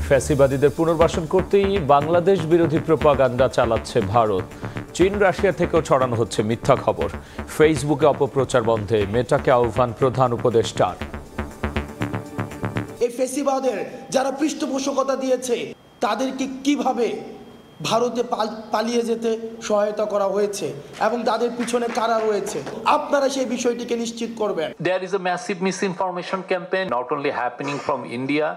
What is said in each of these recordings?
ফ্যাসিবাদীদের পুনর্বাসন করতেই বাংলাদেশ বিরোধী প্রোপাগান্ডা চালাচ্ছে ভারত। চীন রাশিয়া থেকেও ছড়ানো হচ্ছে মিথ্যা খবর। ফেসবুকে অপপ্রচার বন্ধে মেটাকে আহ্বান প্রধান উপদেষ্টার। এই ফ্যাসিবাদের যারা পৃষ্ঠপোষকতা দিয়েছে তাদেরকে কিভাবে ভারতে পালিয়ে যেতে সহায়তা করা হয়েছে এবং তাদের পিছনে কারা রয়েছে, আপনারা সেই বিষয়টিকে নিশ্চিত করবেন। There is a massive misinformation campaign not only happening from India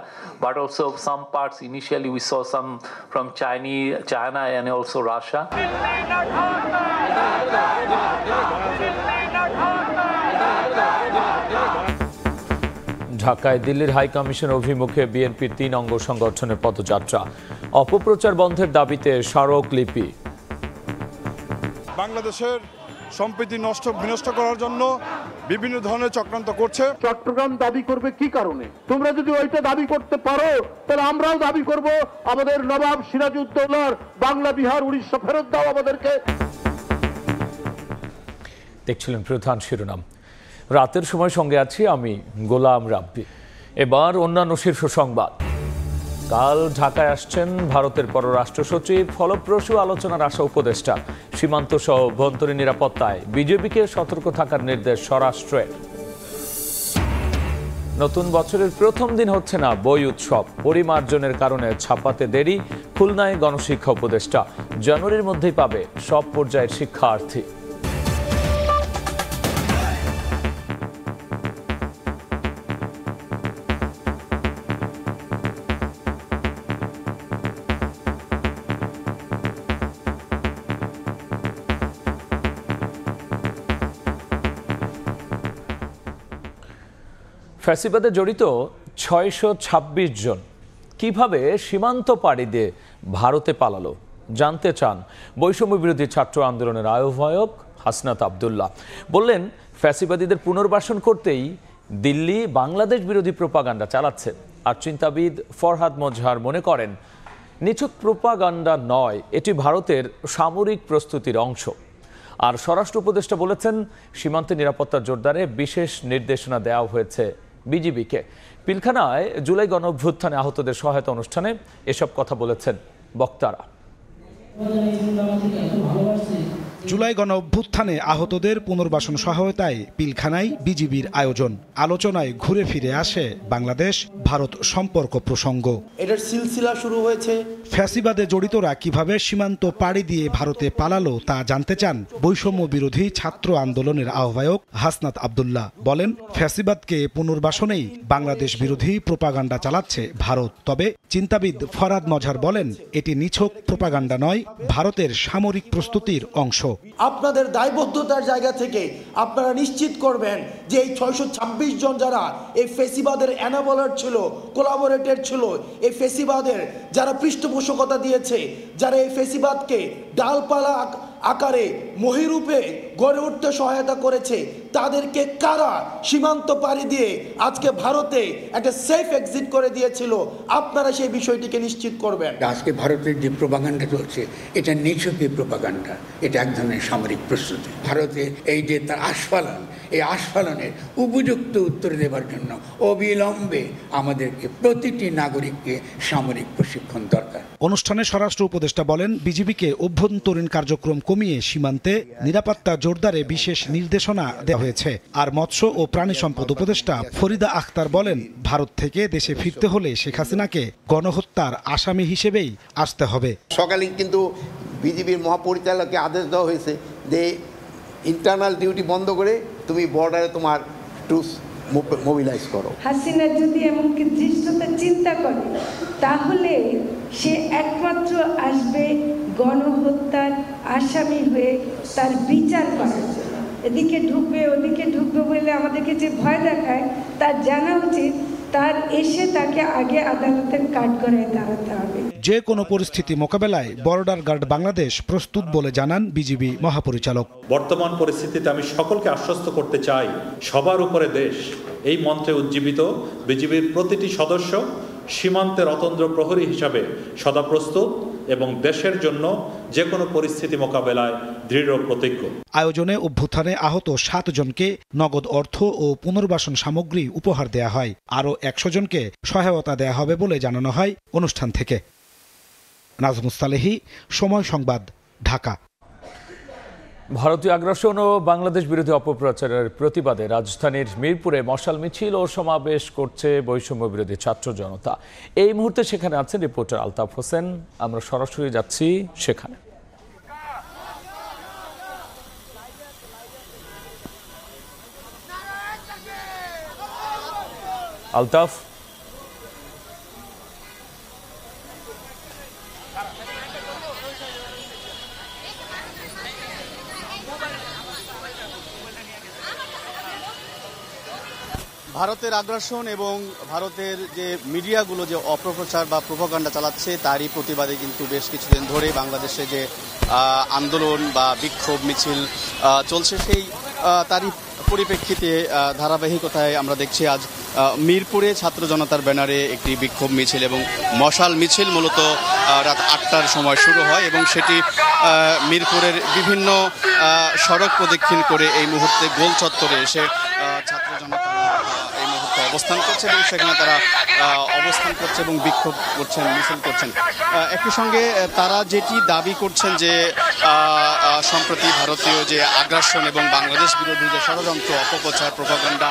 but also some parts. Initially we saw some from China and also Russia. ঢাকায় দিল্লির হাই কমিশন অভিমুখে বিএনপির ৩ অঙ্গ সংগঠনের পদযাত্রা। অপপ্রচার বন্ধের দাবিতে স্মারকলিপি। বাংলাদেশের সম্প্রীতি বিনষ্ট করার জন্য বিভিন্ন ধরনের চক্রান্ত করছে। চট্টগ্রাম দাবি করবে কি কারণে? তোমরা যদি ওইটা দাবি করতে পারো তাহলে আমরাও দাবি করব আমাদের নবাব সিরাজউদ্দৌলার বাংলা বিহার উড়িষ্যা ফেরত দাও আমাদেরকে। দেখছিলেন প্রধান শিরোনাম। রাতের সময় সঙ্গে আছি আমি গোলাম রাব্বি। এবার অন্যান্য শীর্ষ সংবাদ। কাল ঢাকায় আসছেন ভারতের পররাষ্ট্র সচিব। ফলপ্রসূ আলোচনার আশা উপদেষ্টা। সীমান্ত সহ অভ্যন্তরীণ নিরাপত্তায় বিজেপিকে সতর্ক থাকার নির্দেশ স্বরাষ্ট্রের। নতুন বছরের প্রথম দিন হচ্ছে না বই উৎসব। পরিমার্জনের কারণে ছাপাতে দেরি। খুলনায় গণশিক্ষা উপদেষ্টা। জানুয়ারির মধ্যেই পাবে সব পর্যায়ের শিক্ষার্থী। ফ্যাসিবাদে জড়িত ৬২৬ জন কিভাবে সীমান্ত পাড়ি দিয়ে ভারতে পালালো জানতে চান বৈষম্য বিরোধী ছাত্র আন্দোলনের আহ্বায়ক হাসনাত আব্দুল্লাহ। বললেন, ফ্যাসিবাদীদের পুনর্বাসন করতেই দিল্লি বাংলাদেশ বিরোধী প্রোপাগান্ডা চালাচ্ছে। আর চিন্তাবিদ ফরহাদ মজহার মনে করেন, নিছক প্রোপাগান্ডা নয়, এটি ভারতের সামরিক প্রস্তুতির অংশ। আর স্বরাষ্ট্র উপদেষ্টা বলেছেন, সীমান্তে নিরাপত্তা জোরদারে বিশেষ নির্দেশনা দেওয়া হয়েছে বিজিবিকে। পিলখানায় জুলাই গণঅভ্যুত্থানে আহতদের সহায়তা অনুষ্ঠানে এসব কথা বলেছেন বক্তারা। জুলাই গণঅভ্যুত্থানে আহতদের পুনর্বাসন সহায়তায় পিলখানায় বিজিবির আয়োজন। আলোচনায় ঘুরে ফিরে আসে বাংলাদেশ ভারত সম্পর্ক প্রসঙ্গ। এটার সিলসিলা শুরু হয়েছে। ফ্যাসিবাদে জড়িতরা কিভাবে সীমান্ত পাড়ি দিয়ে ভারতে পালালো তা জানতে চান বৈষম্য বিরোধী ছাত্র আন্দোলনের আহ্বায়ক হাসনাত আব্দুল্লাহ। বলেন, ফ্যাসিবাদকে পুনর্বাসনেই বাংলাদেশ বিরোধী প্রোপাগান্ডা চালাচ্ছে ভারত। তবে চিন্তাবিদ ফরহাদ মজহার বলেন, এটি নিছক প্রোপাগান্ডা নয়, ভারতের সামরিক প্রস্তুতির অংশ। আপনাদের দায়বদ্ধতার জায়গা থেকে আপনারা নিশ্চিত করবেন যে এই ৬২৬ জন যারা এই ফ্যাসিবাদের এনাবলার ছিল, কোলাবোরেটর ছিল, এই ফ্যাসিবাদের যারা পৃষ্ঠপোষকতা দিয়েছে, যারা এই ফ্যাসিবাদকে ডালপালা আকারে মহিরূপে গড়ে উঠতে সহায়তা করেছে, তাদেরকে কারা সীমান্ত পাড়ি দিয়ে আজকে ভারতে একটা সেফ এক্সিট করে দিয়েছিল, আপনারা সেই বিষয়টিকে নিশ্চিত করবেন। আজকে ভারতের যে প্রোপাগান্ডা চলছে, এটা নিছকই প্রোপাগান্ডা, এটা এক ধরনের সামরিক প্রস্তুতি। ভারতের এই যে তার আস্ফালন, এই আস্ফালনের উপযুক্ত উত্তর দেওয়ার জন্য অবিলম্বে আমাদেরকে প্রতিটি নাগরিককে সামরিক প্রশিক্ষণ দরকার। অনুষ্ঠানে স্বরাষ্ট্র উপদেষ্টা বলেন, বিজিবিকে অভ্যন্তরীণ কার্যক্রম কমিয়ে সীমান্তে নিরাপত্তা জোরদারে বিশেষ নির্দেশনা দেওয়া হয়েছে। আর মৎস্য ও প্রাণী সম্পদ উপদেষ্টা ফরিদা আখতার বলেন, ভারত থেকে দেশে ফিরতে হলে শেখ হাসিনাকে গণহত্যার আসামি হিসেবেই আসতে হবে। সকালে কিন্তু বিজিবির মহাপরিচালককে আদেশ দেওয়া হয়েছে যে ইন্টারনাল ডিউটি বন্ধ করে তুমি বর্ডারে তোমার ট্রুপস মোবিলাইজ করো। হাসিনা যদি এমনকি দৃশ্যতা চিন্তা করে তাহলে সে একমাত্র আসবে গণহত্যার আসামি হয়ে তার বিচার করার জন্য। এদিকে ঢুকবে ওদিকে ঢুকবে বলে আমাদেরকে যে ভয় দেখায়, তার জানা উচিত তার এসে তাকে আগে আদালতের কাঠগড়ায় দাঁড়াতে হবে। যে কোনো পরিস্থিতি মোকাবেলায় বর্ডার গার্ড বাংলাদেশ প্রস্তুত বলে জানান বিজিবি মহাপরিচালক। বর্তমান পরিস্থিতিতে আমি সকলকে আশ্বস্ত করতে চাই, সবার উপরে দেশ। এই মন্ত্রে উজ্জীবিত বিজিবির প্রতিটি সদস্য সীমান্তের অতন্দ্র প্রহরী হিসাবে সদা প্রস্তুত এবং দেশের জন্য যে কোনো পরিস্থিতি মোকাবেলায় দৃঢ় প্রতিজ্ঞ। আয়োজনে অভ্যুত্থানে আহত 7 জনকে নগদ অর্থ ও পুনর্বাসন সামগ্রী উপহার দেয়া হয়। আরও 100 জনকে সহায়তা দেয়া হবে বলে জানানো হয় অনুষ্ঠান থেকে। নাজমুস মুস্তালেহি, সময় সংবাদ, ঢাকা। ভারতীয় আগ্রাসন ও বাংলাদেশ বিরোধী অপপ্রচারের প্রতিবাদে রাজধানীর মিরপুরে মশাল মিছিল ও সমাবেশ করছে বৈষম্য বিরোধী ছাত্র জনতা। এই মুহূর্তে সেখানে আছেন রিপোর্টার আলতাফ হোসেন। আমরা সরাসরি যাচ্ছি সেখানে। আলতাফ, ভারতের আগ্রাসন এবং ভারতের যে মিডিয়াগুলো যে অপপ্রচার বা প্রোপাগান্ডা চালাচ্ছে তারই প্রতিবাদে কিন্তু বেশ কিছুদিন ধরে বাংলাদেশে যে আন্দোলন বা বিক্ষোভ মিছিল চলছে সেই তারই পরিপ্রেক্ষিতে ধারাবাহিকতায় আমরা দেখছি আজ মিরপুরে ছাত্র জনতার ব্যানারে একটি বিক্ষোভ মিছিল এবং মশাল মিছিল মূলত রাত 8টার সময় শুরু হয় এবং সেটি মিরপুরের বিভিন্ন সড়ক প্রদক্ষিণ করে এই মুহূর্তে গোল চত্বরে এসে ছাত্র জনতা এই মুহূর্তে অবস্থান করছে এবং সেখানে তারা অবস্থান করছে এবং বিক্ষোভ করছেন, মিছিল করছেন। একই সঙ্গে তারা যেটি দাবি করছেন যে সম্প্রতি ভারতীয় যে আগ্রাসন এবং বাংলাদেশ বিরোধী যে ষড়যন্ত্র, অপপ্রচার, প্রোপাগান্ডা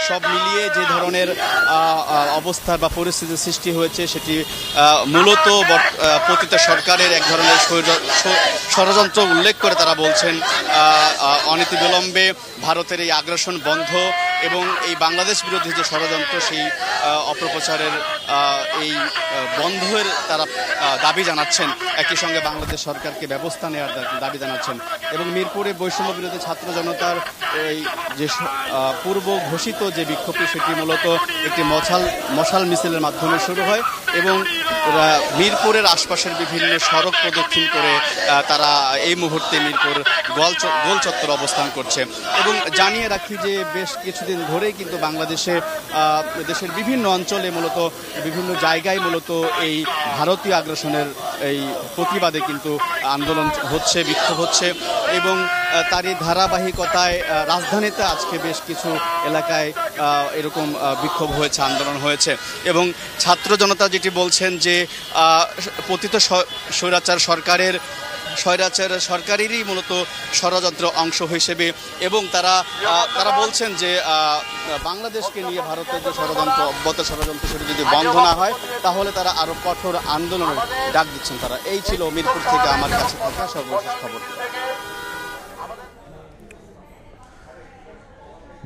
সব মিলিয়ে যে ধরনের অবস্থা বা পরিস্থিতির সৃষ্টি হয়েছে সেটি মূলত পতিত সরকারের এক ধরনের ষড়যন্ত্র উল্লেখ করে তারা বলছেন অনতিবিলম্বে ভারতের এই আগ্রাসন বন্ধ এবং এই বাংলাদেশ বিরোধী যে ষড়যন্ত্র সেই অপপ্রচারের এই বন্ধের তারা দাবি জানাচ্ছেন। একই সঙ্গে বাংলাদেশ সরকারকে ব্যবস্থা নেওয়ার দাবি জানাচ্ছেন এবং মিরপুরে বৈষম্য বিরোধী ছাত্র জনতার এই যে পূর্ব ঘোষিত যে বিক্ষোভটি সেটি মূলত একটি মশাল মিছিলের মাধ্যমে শুরু হয় এবং মিরপুরের আশপাশের বিভিন্ন সড়ক প্রদক্ষিণ করে তারা এই মুহূর্তে মিরপুর গোল চত্বর অবস্থান করছে। এবং জানিয়ে রাখি যে বেশ কিছুদিন ধরেই কিন্তু বাংলাদেশে দেশের বিভিন্ন অঞ্চলে মূলত বিভিন্ন জায়গায় মূলত এই ভারতীয় আগ্রাসনের এই প্রতিবাদে কিন্তু আন্দোলন হচ্ছে, বিক্ষোভ হচ্ছে এবং তারই ধারাবাহিকতায় রাজধানীতে আজকে বেশ কিছু এলাকায় এরকম বিক্ষোভ হয়েছে, আন্দোলন হয়েছে এবং ছাত্র জনতা যেটি বলছেন যে পতিত স্বৈরাচার সরকারেরই মূলত ষড়যন্ত্র অংশ হিসেবে এবং তারা বলছেন যে বাংলাদেশকে নিয়ে ভারতের যে ষড়যন্ত্র সেটি যদি বন্ধ না হয় তাহলে তারা আরো কঠোর আন্দোলনের ডাক দিচ্ছেন তারা। এই ছিল মিরপুর থেকে আমার কাছে থাকা সর্বশেষ খবর।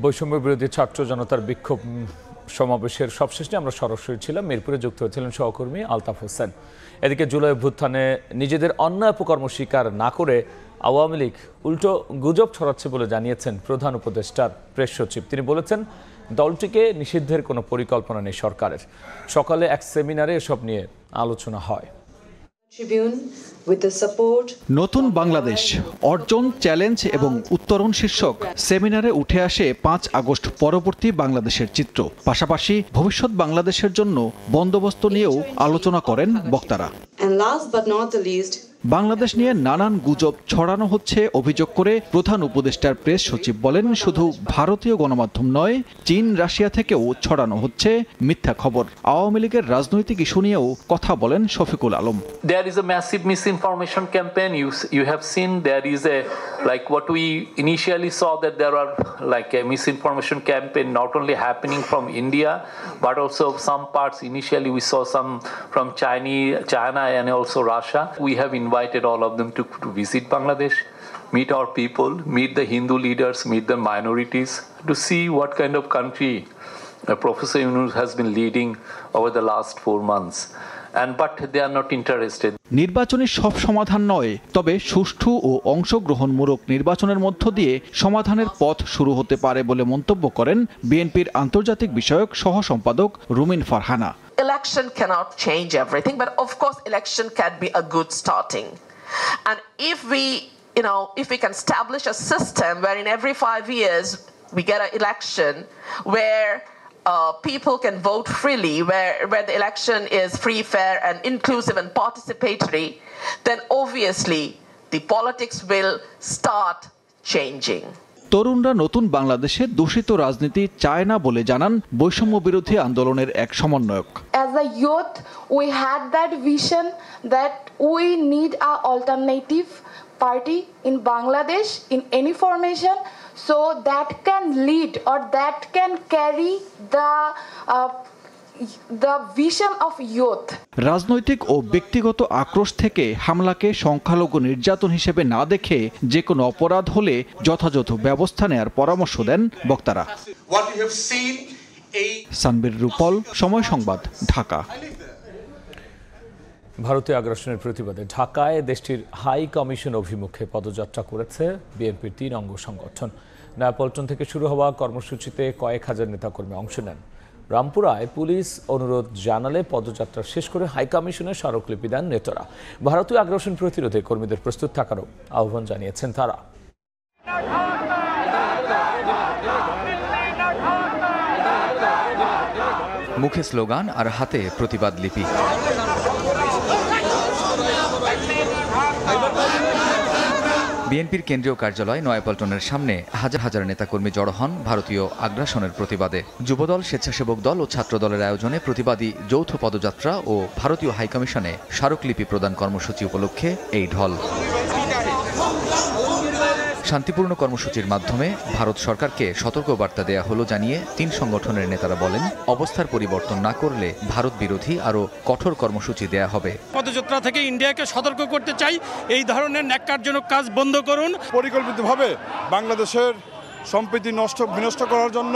বৈষম্য বিরোধী ছাত্র জনতার বিক্ষোভ সমাবেশের সবশেষে আমরা সরাসরি ছিলাম। মিরপুরে যুক্ত হয়েছিলেন সহকর্মী আলতাফ হোসেন। এদিকে জুলাই অভ্যুত্থানে নিজেদের অন্যায় অপকর্ম স্বীকার না করে আওয়ামী লীগ উল্টো গুজব ছড়াচ্ছে বলে জানিয়েছেন প্রধান উপদেষ্টার প্রেস সচিব। তিনি বলেছেন দলটিকে নিষিদ্ধের কোনো পরিকল্পনা নেই সরকারের। সকালে এক সেমিনারে এসব নিয়ে আলোচনা হয়। নতুন বাংলাদেশ অর্জন, চ্যালেঞ্জ এবং উত্তরণ শীর্ষক সেমিনারে উঠে আসে 5 আগস্ট পরবর্তী বাংলাদেশের চিত্র। পাশাপাশি ভবিষ্যৎ বাংলাদেশের জন্য বন্দোবস্ত নিয়েও আলোচনা করেন বক্তারা। বাংলাদেশ নিয়ে নানান গুজব ছড়ানো হচ্ছে অভিযোগ করে প্রধান উপদেষ্টার প্রেস সচিব বলেন, শুধু ভারতীয় গণমাধ্যম নয়, চীন, রাশিয়া থেকেও ছড়ানো হচ্ছে মিথ্যা খবর। আওয়ামী লীগের রাজনৈতিক ইস্যু নিয়েও কথা বলেন Shafiqul Alam. There is a massive misinformation campaign. You have seen there is a, like what we initially saw, that there are like a misinformation campaign not only happening from India but also some parts. Initially we saw some from China and also Russia. We have invited all of them to visit Bangladesh, meet our people, meet the Hindu leaders, meet the minorities, to see what kind of country Professor Yunus has been leading over the last 4 months. But they are not interested. নির্বাচনী সব সমাধান নয়, তবে সুষ্ঠু ও অংশগ্রহণমূলক নির্বাচনের মধ্য দিয়ে সমাধানের পথ শুরু হতে পারে বলে মন্তব্য করেন বিএনপির আন্তর্জাতিক বিষয়ক সহ সম্পাদক রুমিন Farhana. Election cannot change everything, but of course election can be a good starting. And if we can establish a system where in every 5 years we get an election where people can vote freely, where the election is free, fair, and inclusive and participatory, then obviously the politics will start changing. তরুণরা নতুন বাংলাদেশে দূষিত রাজনীতি চায় না বলে জানান বৈষম্য বিরোধী আন্দোলনের এক সমন্বয়ক। As a youth, we had that vision that we need an alternative party in Bangladesh in any formation, so that can lead or that can carry the vision of youth. রাজনৈতিক ও ব্যক্তিগত আক্রোশ থেকে হামলাকে সংখ্যালঘু নির্যাতন হিসেবে না দেখে যে কোনো অপরাধ হলে যথাযথ ব্যবস্থা নেয়ার পরামর্শ দেন বক্তারা। সানবীর রূপল, সময় সংবাদ, ঢাকা। ভারতীয় আগ্রাসনের প্রতিবাদে ঢাকায় দেশটির হাই কমিশন অভিমুখে পদযাত্রা করেছে বিএনপির 3 অঙ্গ সংগঠন। নয়াপল্টন থেকে শুরু হওয়া কর্মসূচিতে কয়েক হাজার নেতাকর্মী অংশ নেন। রামপুরায় পুলিশ অনুরোধ জানালে পদযাত্রা শেষ করে হাইকমিশনের স্মারকলিপি দেন নেতারা। ভারতীয় আগ্রাসন প্রতিরোধে কর্মীদের প্রস্তুত থাকারও আহ্বান জানিয়েছেন তারা। মুখে স্লোগান আর হাতে প্রতিবাদ লিপি। বিএনপির কেন্দ্রীয় কার্যালয় নয়াপল্টনের সামনে হাজার হাজার নেতাকর্মী জড়ো হন ভারতীয় আগ্রাসনের প্রতিবাদে। যুবদল, স্বেচ্ছাসেবক দল ও ছাত্রদলের আয়োজনে প্রতিবাদী যৌথ পদযাত্রা ও ভারতীয় হাইকমিশনে স্মারকলিপি প্রদান কর্মসূচি উপলক্ষে এই ঢল। শান্তিপূর্ণ কর্মসূচির মাধ্যমে ভারত সরকারকে সতর্কবার্তা দেয়া হলো জানিয়ে 3 সংগঠনের নেতারা বলেন, অবস্থার পরিবর্তন না করলে ভারত বিরোধী আরও কঠোর কর্মসূচি দেয়া হবে। পদযাত্রা থেকে ইন্ডিয়াকে সতর্ক করতে চাই, এই ধরনের ন্যাক্কারজনক কাজ বন্ধ করুন। পরিকল্পিতভাবে বাংলাদেশের সম্প্রীতি বিনষ্ট করার জন্য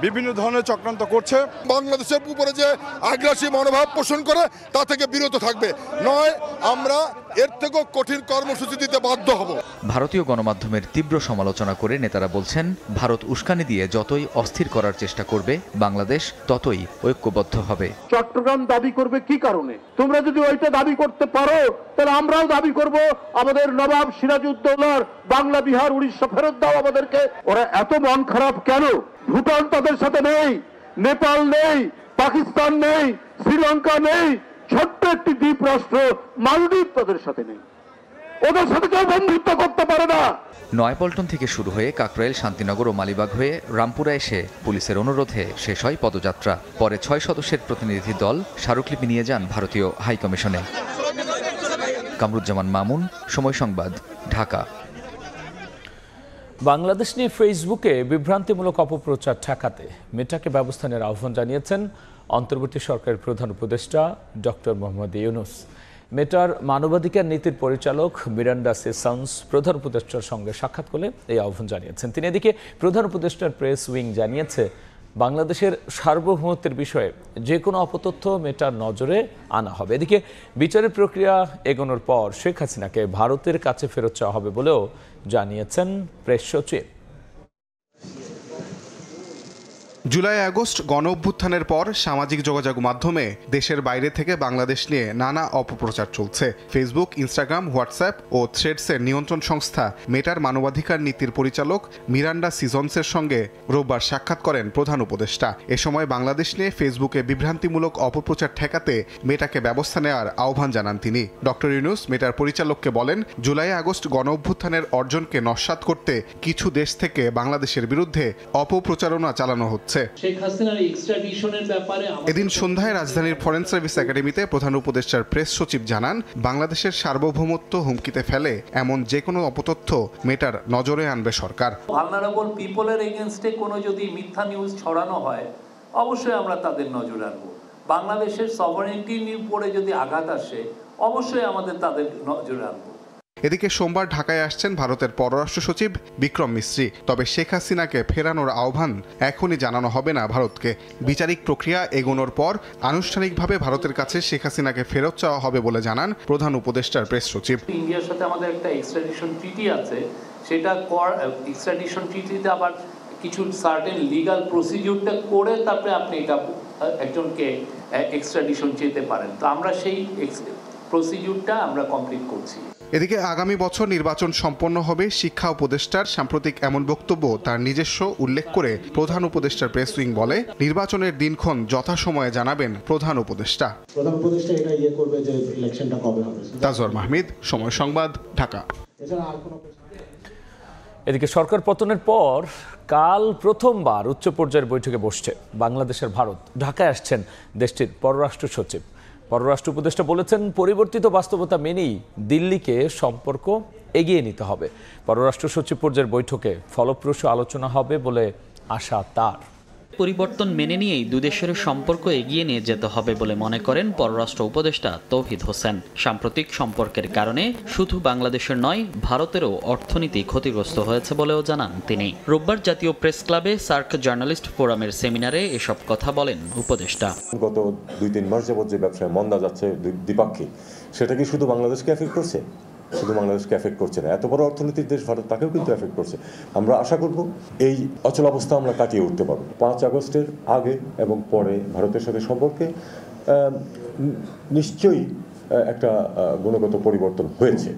বিভিন্ন ধরনের চক্রান্ত করছে। বাংলাদেশের উপরে যে আগ্রাসী মনোভাব পোষণ করে তা থেকে বিরত থাকবে, নয় আমরা এর থেকেও কঠিন কর্মসূচি দিতে বাধ্য হব। ভারতীয় গণমাধ্যমের তীব্র সমালোচনা করে নেতারা বলছেন, ভারত উস্কানি দিয়ে যতই অস্থির করার চেষ্টা করবে বাংলাদেশ ততই ঐক্যবদ্ধ হবে। চট্টগ্রাম দাবি করবে কি কারণে? তোমরা যদি ওইটা দাবি করতে পারো তাহলে আমরাও দাবি করব আমাদের নবাব সিরাজউদ্দৌলার বাংলা, বিহার, উড়িষ্যা ফেরত দাও আমাদেরকে। ওরা এত মন খারাপ কেন? ভুটান তাদের সাথে নেই, নেপাল নেই, পাকিস্তান নেই, শ্রীলঙ্কা নেই, ছোট্ট একটি দ্বীপ রাষ্ট্র মালদ্বীপ তাদের সাথে নেই। ওদের সাথে কেউ বন্ধুত্ব করতে পারে না। নয়াপল্টন থেকে শুরু হয়ে কাকরাইল, শান্তিনগর ও মালিবাগ হয়ে রামপুরা এসে পুলিশের অনুরোধে শেষ হয় পদযাত্রা। পরে 6 সদস্যের প্রতিনিধি দল স্মারকলিপি নিয়ে যান ভারতীয় হাইকমিশনে। কামরুজ্জামান মামুন, সময় সংবাদ, ঢাকা। বাংলাদেশ নিয়ে ফেসবুকে বিভ্রান্তিমূলক অপপ্রচার ঠেকাতে মেটাকে ব্যবস্থা নেওয়ার আহ্বান জানিয়েছেন অন্তর্বর্তী সরকারের প্রধান উপদেষ্টা ডক্টর মোহাম্মদ ইউনূস। মেটার মানবাধিকার নীতির পরিচালক মিরান্ডা সেসন্স প্রধান উপদেষ্টার সঙ্গে সাক্ষাৎ করে এই আহ্বান জানিয়েছেন তিনি। এদিকে প্রধান উপদেষ্টার প্রেস উইং জানিয়েছে, বাংলাদেশের সার্বভৌমত্বের বিষয়ে যে কোনো অপতথ্য মেটার নজরে আনা হবে। এদিকে বিচারের প্রক্রিয়া এগোনোর পর শেখ হাসিনাকে ভারতের কাছে ফেরত চাওয়া হবে বলেও জানিয়েছেন প্রেস সচিব। জুলাই আগস্ট গণ অভ্যুত্থানের পর সামাজিক যোগাযোগ মাধ্যমে দেশের বাইরে থেকে বাংলাদেশ নিয়ে নানা অপপ্রচার চলছে। ফেসবুক, ইনস্টাগ্রাম, হোয়াটসঅ্যাপ ও থ্রেডসের নিয়ন্ত্রণ সংস্থা মেটার মানবাধিকার নীতির পরিচালক মিরান্ডা সিজন্সের সঙ্গে রোববার সাক্ষাৎ করেন প্রধান উপদেষ্টা। এ সময় বাংলাদেশ নিয়ে ফেসবুকে বিভ্রান্তিমূলক অপপ্রচার ঠেকাতে মেটাকে ব্যবস্থা নেওয়ার আহ্বান জানান তিনি। ডক্টর ইউনূস মেটার পরিচালককে বলেন, জুলাই আগস্ট গণ অভ্যুত্থানের অর্জনকে নস্যাৎ করতে কিছু দেশ থেকে বাংলাদেশের বিরুদ্ধে অপপ্রচারণা চালানো হচ্ছে। এদিন সন্ধ্যায় রাজধানীর ফরেন সার্ভিস একাডেমিতে প্রধান উপদেষ্টার প্রেস সচিব জানান, বাংলাদেশের সার্বভৌমত্ব হুমকিতে ফেলে এমন যে কোনো অপতথ্য মেটার নজরে আনবে সরকার। ভালনারেবল পিপলের এগেইনস্টে কোনো যদি মিথ্যা নিউজ ছড়ানো হয় অবশ্যই আমরা তাদের নজরে আনবো। বাংলাদেশের সভারেনিটির উপরে যদি আঘাত আসে অবশ্যই আমাদের তাদের নজরে আনবো। এদিকে সোমবার ঢাকায় আসছেন ভারতের পররাষ্ট্র সচিব বিক্রম মিশ্রি। তবে শেখ হাসিনাকে ফেরানোর আহ্বান এখনই জানানো হবে না ভারতকে। বিচারিক প্রক্রিয়া এগোনোর পর আনুষ্ঠানিকভাবে ভারতের কাছে শেখ হাসিনাকে ফেরত চাওয়া হবে বলে জানান প্রধান উপদেষ্টার প্রেস সচিব। ইন্ডিয়ার সাথে আমাদের একটা এক্সট্রাডিশন ট্রিটি আছে, সেটা এক্সট্রাডিশন ট্রিটিতে আবার কিছু সার্টেন লিগাল প্রসিডিউরটা করে তারপরে আপনি এটা একজনকে এক্সট্রাডিশন চেতে পারেন। তো আমরা সেই প্রসিডিউরটা আমরা কমপ্লিট করছি। এদিকে আগামী বছর নির্বাচন সম্পন্ন হবে শিক্ষা উপদেষ্টার সাম্প্রতিক এমন বক্তব্য তার নিজস্ব উল্লেখ করে প্রধান উপদেষ্টার প্রেস উইং বলে নির্বাচনের দিনক্ষণ যথাসময়ে জানাবেন প্রধান উপদেষ্টা। তাজওয়ার মাহমুদ, সময় সংবাদ, ঢাকা। এদিকে সরকার পতনের পর কাল প্রথমবার উচ্চ পর্যায়ের বৈঠকে বসছে বাংলাদেশের ভারত। ঢাকায় আসছেন দেশটির পররাষ্ট্র সচিব। পররাষ্ট্র উপদেষ্টা বলেছেন, পরিবর্তিত বাস্তবতা মেনেই দিল্লিকে সম্পর্ক এগিয়ে নিতে হবে। পররাষ্ট্র সচিব পর্যায়ের বৈঠকে ফলপ্রসূ আলোচনা হবে বলে আশা তার। পরিবর্তন মেনে নিয়েই দুদেশের সম্পর্ক এগিয়ে নিয়ে যেতে হবে বলে মনে করেন পররাষ্ট্র উপদেষ্টা তৌহিদ হোসেন। সাম্প্রতিক সম্পর্কের কারণে শুধু বাংলাদেশের নয়, ভারতেরও অর্থনীতি ক্ষতিগ্রস্ত হয়েছে বলেও জানান তিনি। রোববার জাতীয় প্রেস ক্লাবে সার্ক জার্নালিস্ট ফোরামের সেমিনারে এসব কথা বলেন উপদেষ্টা। গত 2-3 মাস যাবত যে ব্যবসায় মন্দা যাচ্ছে দ্বিপাক্ষিক, সেটা কি শুধু বাংলাদেশকে এফেক্ট করছে? শুধু বাংলাদেশকে এফেক্ট করছে না, এত বড় অর্থনীতির দেশ ভারত, তাকেও কিন্তু এফেক্ট করছে। আমরা আশা করব এই অচল অবস্থা আমরা কাটিয়ে উঠতে পারব। 5 আগস্টের আগে এবং পরে ভারতের সাথে সম্পর্কে নিশ্চয়ই একটা গুণগত পরিবর্তন হয়েছে।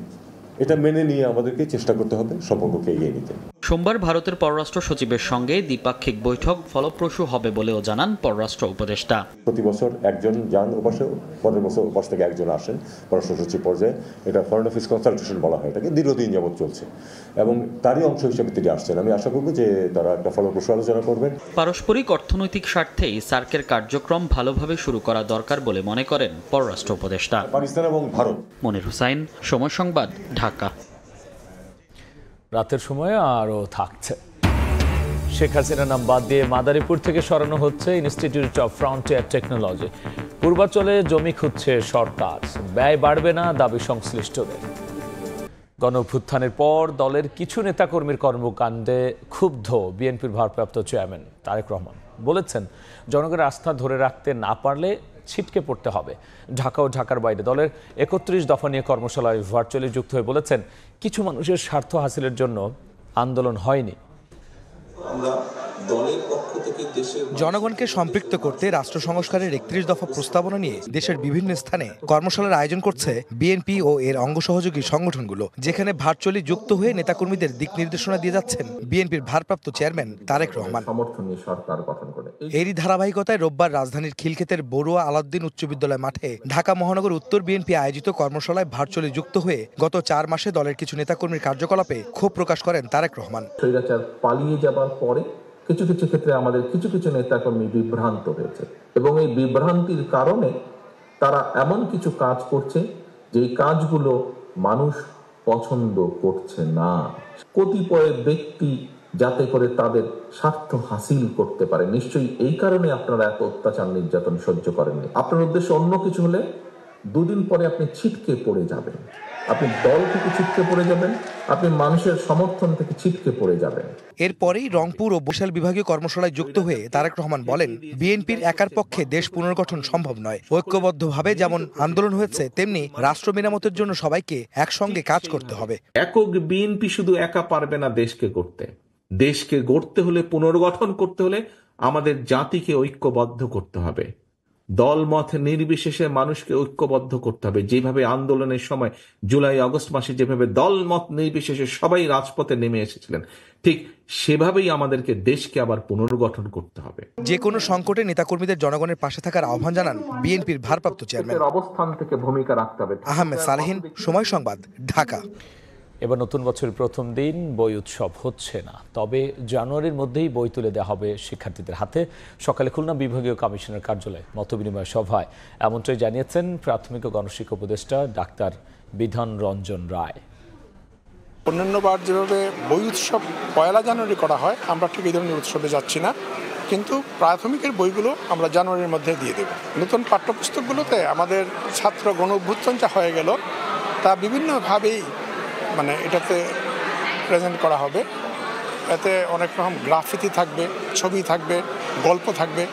এটা মেনে নিয়ে আমাদেরকে চেষ্টা করতে হবে সম্পর্ককে এগিয়ে নিতে। সোমবার ভারতের পররাষ্ট্র সচিবের সঙ্গে দ্বিপাক্ষিক বৈঠক ফলপ্রসূ হবে বলেও জানান পররাষ্ট্র উপদেষ্টা। প্রতি বছর একজন যান ওপাশে, পরের বছর ওপাশ থেকে একজন আসেন পররাষ্ট্র সচিব পর্যায়ে। এটা ফরেন অফিস কনসালটেশন বলা হয়, এটাকে দীর্ঘদিন যাবৎ চলছে এবং তারই অংশ হিসেবে তিনি আসছেন। আমি আশা করব যে তারা একটা ফলপ্রসূ আলোচনা করবেন। পারস্পরিক অর্থনৈতিক স্বার্থেই সার্কের কার্যক্রম ভালোভাবে শুরু করা দরকার বলে মনে করেন পররাষ্ট্র উপদেষ্টা। পাকিস্তান এবং ভারত। মনির হুসাইন, সময় সংবাদ, ঢাকা। রাতের সময় আরও থাকছে। শেখ হাসিনার নাম বাদ দিয়ে মাদারীপুর থেকে সরানো হচ্ছে ইনস্টিটিউট অফ ফ্রন্টিয়ার টেকনোলজি। পূর্বাঞ্চলে জমি খুঁজছে সরকার, ব্যয় বাড়বে না দাবি সংশ্লিষ্টদের। গণঅভ্যুত্থানের পর দলের কিছু নেতাকর্মীর কর্মকাণ্ডে ক্ষুব্ধ বিএনপির ভারপ্রাপ্ত চেয়ারম্যান তারেক রহমান। বলেছেন, জনগণের আস্থা ধরে রাখতে না পারলে ছিটকে পড়তে হবে। ঢাকা ও ঢাকার বাইরে দলের 31 দফা নিয়ে কর্মশালায় ভার্চুয়ালি যুক্ত হয়ে বলেছেন, কিছু মানুষের স্বার্থ হাসিলের জন্য আন্দোলন হয়নি। জনগণকে সম্পৃক্ত করতে রাষ্ট্র সংস্কারের 31 দফা প্রস্তাবনা নিয়ে দেশের বিভিন্ন স্থানে কর্মশালার আয়োজন করছে বিএনপি ও এর অঙ্গ সহযোগী সংগঠনগুলো, যেখানে ভার্চুয়ালি যুক্ত হয়ে নেতাকর্মীদের দিক নির্দেশনা দিয়ে যাচ্ছেন বিএনপির ভারপ্রাপ্ত চেয়ারম্যান তারেক রহমান। এরই ধারাবাহিকতায় রোববার রাজধানীর খিলক্ষেতের বড়ুয়া আলাউদ্দিন উচ্চ বিদ্যালয় মাঠে ঢাকা মহানগর উত্তর বিএনপি আয়োজিত কর্মশালায় ভার্চুয়ালি যুক্ত হয়ে গত 4 মাসে দলের কিছু নেতাকর্মীর কার্যকলাপে ক্ষোভ প্রকাশ করেন তারেক রহমান। পালিয়ে যাবার পরে কিছু কিছু ক্ষেত্রে আমাদের কিছু কিছু নেতাকর্মী বিভ্রান্ত হয়েছে এবং এই বিভ্রান্তির কারণে তারা এমন কিছু কাজ করছে যে কাজগুলো মানুষ পছন্দ করছে না। কতিপয় ব্যক্তি যাতে করে তাদের স্বার্থ হাসিল করতে পারে, নিশ্চয়ই এই কারণে আপনারা এত অত্যাচার নির্যাতন সহ্য করেননি। আপনার উদ্দেশ্য অন্য কিছু হলে 2 দিন পরে আপনি ছিটকে পড়ে যাবেন, আপনি দল থেকে ছিটকে পড়ে যাবেন, আপনি মানুষের সমর্থন থেকে ছিটকে পড়ে যাবেন। এরপরেই রংপুর ও বরিশাল বিভাগীয় কর্মশালায় যুক্ত হয়ে তারেক রহমান বলেন, বিএনপির একার পক্ষে দেশ পুনর্গঠন সম্ভব নয়। ঐক্যবদ্ধভাবে যেমন আন্দোলন হয়েছে, তেমনি রাষ্ট্র মেরামতের জন্য সবাইকে একসঙ্গে কাজ করতে হবে। একক বিএনপি শুধু একা পারবে না দেশকে গড়তে। দেশকে গড়তে হলে, পুনর্গঠন করতে হলে আমাদের জাতিকে ঐক্যবদ্ধ করতে হবে। দলমত নির্বিশেষে মানুষকে ঐক্যবদ্ধ করতে হবে। যেভাবে আন্দোলনের সময় জুলাই আগস্ট মাসে যেভাবে দলমত নির্বিশেষে সবাই রাজপথে নেমে এসেছিলেন, ঠিক সেভাবেই আমাদেরকে দেশকে আবার পুনর্গঠন করতে হবে। যে কোনো সংকটে নেতাকর্মীদের জনগণের পাশে থাকার আহ্বান জানান বিএনপির ভারপ্রাপ্ত চেয়ারম্যান। অবস্থান থেকে ভূমিকা রাখতে হবে। আহমেদ সালেহিন, সময় সংবাদ, ঢাকা। এবার নতুন বছরের প্রথম দিন বই উৎসব হচ্ছে না, তবে জানুয়ারির মধ্যেই বই তুলে দেওয়া হবে শিক্ষার্থীদের হাতে। সকালে খুলনা বিভাগীয় কমিশনার কার্যালয়ে মতবিনিময় সভায় এমনটাই জানিয়েছেন প্রাথমিক ও গণশিক্ষা উপদেষ্টা ডাক্তার বিধান রঞ্জন রায়। অন্যান্যবার যেভাবে বই উৎসব 1 জানুয়ারি করা হয়, আমরা ঠিক এই ধরনের উৎসবে যাচ্ছি না, কিন্তু প্রাথমিকের বইগুলো আমরা জানুয়ারির মধ্যে দিয়ে দেব। নতুন পাঠ্যপুস্তকগুলোতে আমাদের ছাত্র গণ অভ্যুত্থান যা হয়ে গেল, তা বিভিন্নভাবেই এটাতে প্রেজেন্ট করা হবে। এতে অনেক রকম গ্রাফিতি থাকবে, ছবি থাকবে, গল্প থাকবে।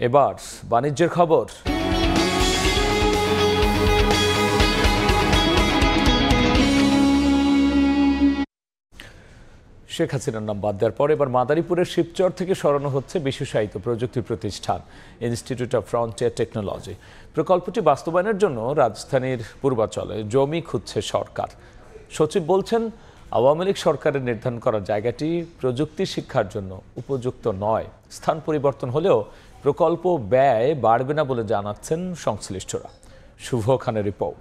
এবার বাণিজ্যের খবর। শেখ হাসিনার নাম বাদ দেওয়ার পর এবার মাদারীপুরের শিবচর থেকে সরানো হচ্ছে বিশেষায়িত প্রযুক্তি প্রতিষ্ঠান ইনস্টিটিউট অফ ফ্রন্টিয়ার টেকনোলজি। প্রকল্পটি বাস্তবায়নের জন্য রাজধানীর পূর্বাঞ্চলে জমি খুঁজছে সরকার। সচিব বলছেন, আওয়ামী লীগ সরকারের নির্ধারণ করা জায়গাটি প্রযুক্তি শিক্ষার জন্য উপযুক্ত নয়। স্থান পরিবর্তন হলেও প্রকল্প ব্যয় বাড়বে না বলে জানাচ্ছেন সংশ্লিষ্টরা। শুভ খানের report.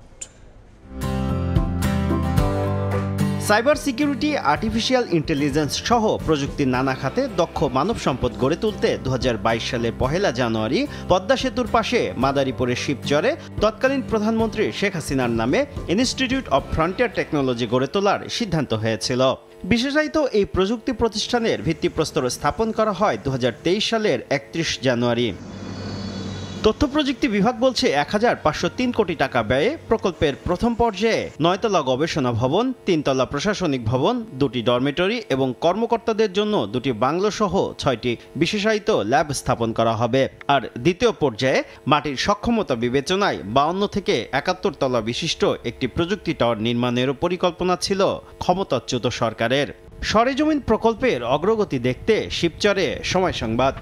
Cyber security, artificial intelligence সহ প্রযুক্তির নানা খাতে দক্ষ মানব সম্পদ গড়ে তুলতে 2022 সালের 1 জানুয়ারি পদ্মা সেতুর পাশে মাদারীপুরের শিবচরে তৎকালীন প্রধানমন্ত্রী শেখ হাসিনার নামে ইনস্টিটিউট অব ফ্রন্টিয়ার টেকনোলজি গড়ে তোলার সিদ্ধান্ত হয়েছিল। বিশেষায়িত এই প্রযুক্তি প্রতিষ্ঠানের ভিত্তিপ্রস্তর স্থাপন করা হয় 2023 সালের 31 জানুয়ারি। তথ্য প্রযুক্তি বিভাগ বলছে 1503 কোটি টাকা ব্যয়ে প্রকল্পের প্রথম পর্যায়ে 9তলা গবেষণা ভবন, 3তলা প্রশাসনিক ভবন, 2টি ডরমিটরি এবং কর্মকর্তাদের জন্য 2টি বাংলো সহ 6টি বিশেষায়িত ল্যাব স্থাপন করা হবে। আর দ্বিতীয় পর্যায়ে মাটির সক্ষমতা বিবেচনায় 52 থেকে 71 তলা বিশিষ্ট একটি প্রযুক্তি টাওয়ার নির্মাণেরও পরিকল্পনা ছিল ক্ষমতাচ্যুত সরকারের। সরেজমিন প্রকল্পের অগ্রগতি দেখতে শিবচরে সময় সংবাদ।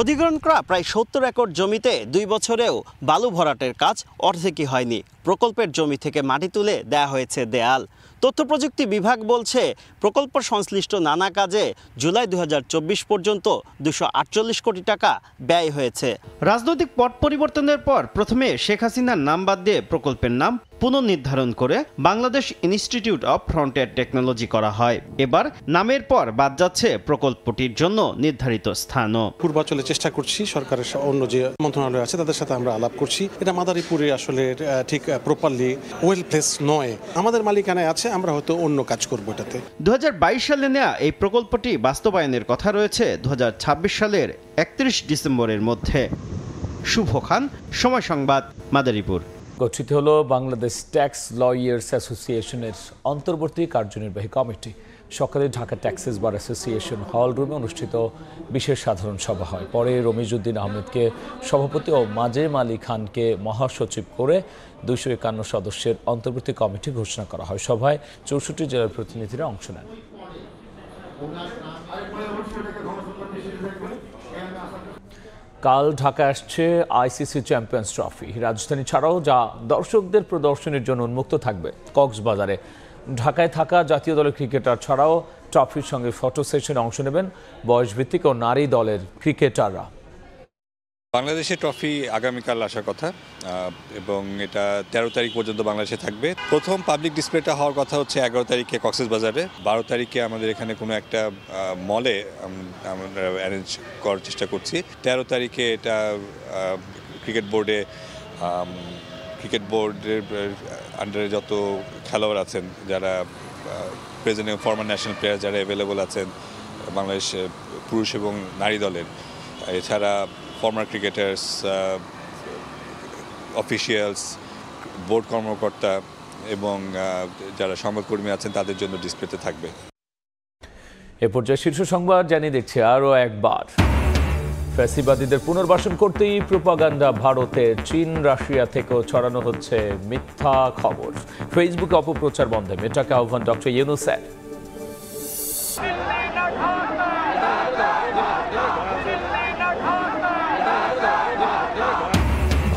অধিগ্রহণ করা প্রায় 70 একর জমিতে 2 বছরেও বালু ভরাটের কাজ অর্ধেকই হয়নি। প্রকল্পের জমি থেকে মাটি তুলে দেয়া হয়েছে দেয়াল। তথ্য প্রযুক্তি বিভাগ বলছে প্রকল্প সংশ্লিষ্ট নানা কাজে জুলাই 2024 পর্যন্ত 248 কোটি টাকা ব্যয় হয়েছে। রাজনৈতিক পট পরিবর্তনের পর প্রথমে শেখ হাসিনার নাম বাদ দিয়ে প্রকল্পের নাম পুনর্নির্ধারণ করে Bangladesh institute of frontier technology করা হয়। এবার নামের পর বাদ যাচ্ছে প্রকল্পটির জন্য নির্ধারিত স্থানও। পূর্বাঞ্চলে চেষ্টা করছি, সরকারের অন্য যে মন্ত্রণালয় আছে তাদের সাথে আমরা আলাপ করছি। এটা মাদারীপুরে আসলে ঠিক প্রপারলি ওয়েল প্লেস নয়, আমাদের মালিকানায় আছে, আমরা হয়তো অন্য কাজ করবো এটাতে। 2022 সালে নেওয়া এই প্রকল্পটি বাস্তবায়নের কথা রয়েছে 2026 সালের 31 ডিসেম্বরের মধ্যে। শুভ খান, সময় সংবাদ, মাদারীপুর। গঠিত হলো বাংলাদেশ ট্যাক্স লয়ার্স অ্যাসোসিয়েশনের অন্তর্বর্তী কার্যনির্বাহী কমিটি। সকালে ঢাকা ট্যাক্সেস বার অ্যাসোসিয়েশন হল রুমে অনুষ্ঠিত বিশেষ সাধারণ সভা হয়। পরে রমিজউদ্দিন আহমেদকে সভাপতি ও মাজেম আলী খানকে মহাসচিব করে 251 সদস্যের অন্তর্বর্তী কমিটি ঘোষণা করা হয়। সভায় 64 জেলার প্রতিনিধিরা অংশ নেন। কাল ঢাকা আসছে আইসিসি চ্যাম্পিয়ন্স ট্রফি। রাজধানী ছাড়াও যা দর্শকদের প্রদর্শনের জন্য উন্মুক্ত থাকবে কক্সবাজারে। ঢাকায় থাকা জাতীয় দলের ক্রিকেটার ছাড়াও ট্রফির সঙ্গে ফটো সেশনে অংশ নেবেন বয়সভিত্তিক ও নারী দলের ক্রিকেটাররা। বাংলাদেশের ট্রফি আগামীকাল আসার কথা এবং এটা 13 তারিখ পর্যন্ত বাংলাদেশে থাকবে। প্রথম পাবলিক ডিসপ্লেটা হওয়ার কথা হচ্ছে 11 তারিখে কক্সবাজারে। 12 তারিখে আমাদের এখানে কোনো একটা মলে আমরা অ্যারেঞ্জ করার চেষ্টা করছি। 13 তারিখে এটা ক্রিকেট বোর্ডের আন্ডারে যত খেলোয়াড় আছেন, যারা প্রেজেন্ট এবং ফরমার ন্যাশনাল প্লেয়ার যারা অ্যাভেলেবল আছেন বাংলাদেশ পুরুষ এবং নারী দলের, এছাড়া ফর্মার ক্রিকেটার্স, অফিসিয়ালস, বোর্ড কর্মকর্তা এবং যারা সংবাদকর্মী আছেন তাদের জন্য ডিসপ্লেতে থাকবে। এ পর্যায়ে শীর্ষ সংবাদ জানিয়ে দিচ্ছে আরও একবার। ফ্যাসিবাদীদের পুনর্বাসন করতেই প্রোপাগান্ডা ভারতে, চীন রাশিয়া থেকেও ছড়ানো হচ্ছে মিথ্যা খবর। ফেসবুকে অপপ্রচার বন্ধে মেটাকে আহ্বান ডক্টর ইউনূসের।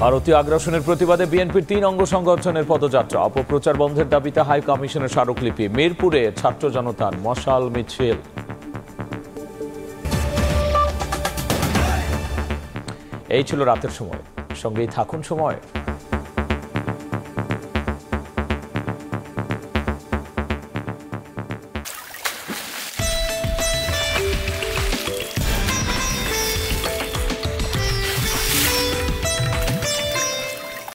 ভারতীয় আগ্রাসনের প্রতিবাদে বিএনপির 3 অঙ্গ সংগঠনের পদযাত্রা। অপপ্রচার বন্ধের দাবিতে হাই কমিশনের স্মারকলিপি। মিরপুরে ছাত্র জনতার মশাল মিছিল। এই ছিল রাতের সময়, সঙ্গেই থাকুন সময়।